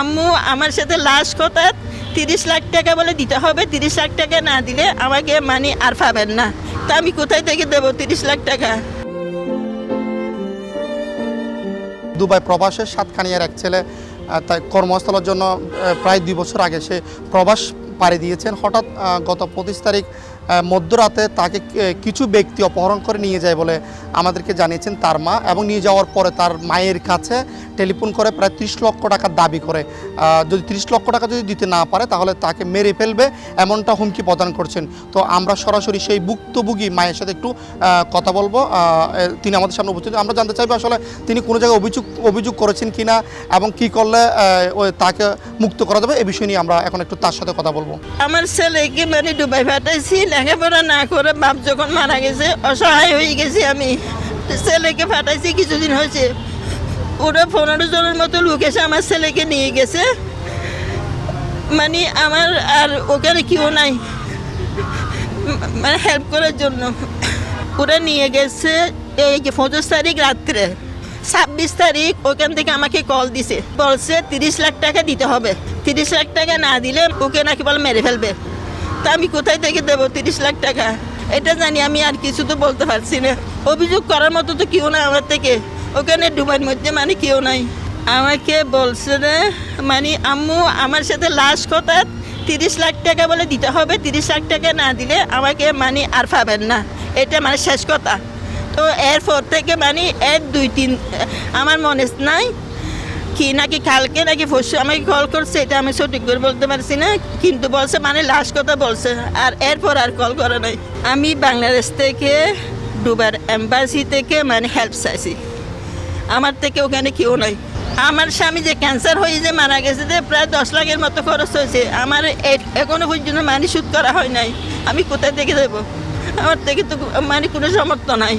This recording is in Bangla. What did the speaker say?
আম্মু আমার সাথে লাস্ট কথা 30 লাখ টাকা বলে দিতে হবে, 30 লাখ টাকা না দিলে আমাকে মানে আর পাবেন না। তা আমি কোথায় থেকে দেবো 30 লাখ টাকা? দুবাই প্রবাসের সাতখানিয়ার এক ছেলে তার কর্মস্থলের জন্য প্রায় 2 বছর আগে সে প্রবাস পাড়ি দিয়েছেন। হঠাৎ গত 25 তারিখ মধ্যরাতে তাকে কিছু ব্যক্তি অপহরণ করে নিয়ে যায় বলে আমাদেরকে জানিয়েছেন তার মা, এবং নিয়ে যাওয়ার পরে তার মায়ের কাছে টেলিফোন করে প্রায় 30 লক্ষ টাকার দাবি করে। যদি 30 লক্ষ টাকা যদি দিতে না পারে তাহলে তাকে মেরে ফেলবে, এমনটা হুমকি প্রদান করছেন। তো আমরা সরাসরি সেই ভুক্তভোগী মায়ের সাথে একটু কথা বলবো। তিনি আমাদের সামনে উপস্থিত। আমরা জানতে চাইবো আসলে তিনি কোনো জায়গায় অভিযোগ করেছেন কিনা এবং কি করলে তাকে মুক্ত করা যাবে, এই বিষয় নিয়ে আমরা এখন একটু তার সাথে কথা বলবো। আমার ছেলেকে মানে দুবাই পাঠাইছি, লেখাপড়া না করে বাপ যখন মারা গেছে অসহায় হয়ে গেছি আমি। ছেলেকে পাঠাইছি কিছুদিন হয়েছে, ওরা 15 জনের মতো লোক এসে আমার ছেলেকে নিয়ে গেছে। মানে আমার আর ওখানে কেউ নাই মানে হেল্প করার জন্য। ওরা নিয়ে গেছে এই 25 তারিখ রাত্রে, 26 তারিখ ওখান থেকে আমাকে কল দিছে, বলছে 30 লাখ টাকা দিতে হবে, 30 লাখ টাকা না দিলে ওকে নাকি বলে মেরে ফেলবে। তা আমি কোথায় থেকে দেবো 30 লাখ টাকা? এটা জানি, আমি আর কিছু তো বলতে পারছি না। অভিযোগ করার মতো তো কেউ নাই আমার থেকে, ওখানে দুবাইয়ের মধ্যে মানে কেউ নাই। আমাকে বলছে না মানে আম্মু আমার সাথে লাস্ট কথা 30 লাখ টাকা বলে দিতে হবে, 30 লাখ টাকা না দিলে আমাকে মানে আর পাবেন না, এটা মানে শেষ কথা। তো এরপর থেকে মানে 1-2-3 আমার মনে নাই কি নাকি কালকে নাকি পরশু আমাকে কল করছে, এটা আমি সঠিক করে বলতে পারছি না, কিন্তু বলছে মানে লাস্ট কথা বলছে, আর এরপর আর কল করে নাই। আমি বাংলাদেশ থেকে দুবার এম্বাসি থেকে মানে হেল্প চাইছি, আমার থেকে ওখানে কেউ নাই। আমার স্বামী যে ক্যান্সার হয়ে যে মারা গেছে, যে প্রায় 10 লাখের মতো খরচ হয়েছে, আমার এখনো পর্যন্ত মানে শোধ করা হয় নাই। আমি কোথায় থেকে দেবো? আমার থেকে তো মানে কোনো সামর্থ্য নাই।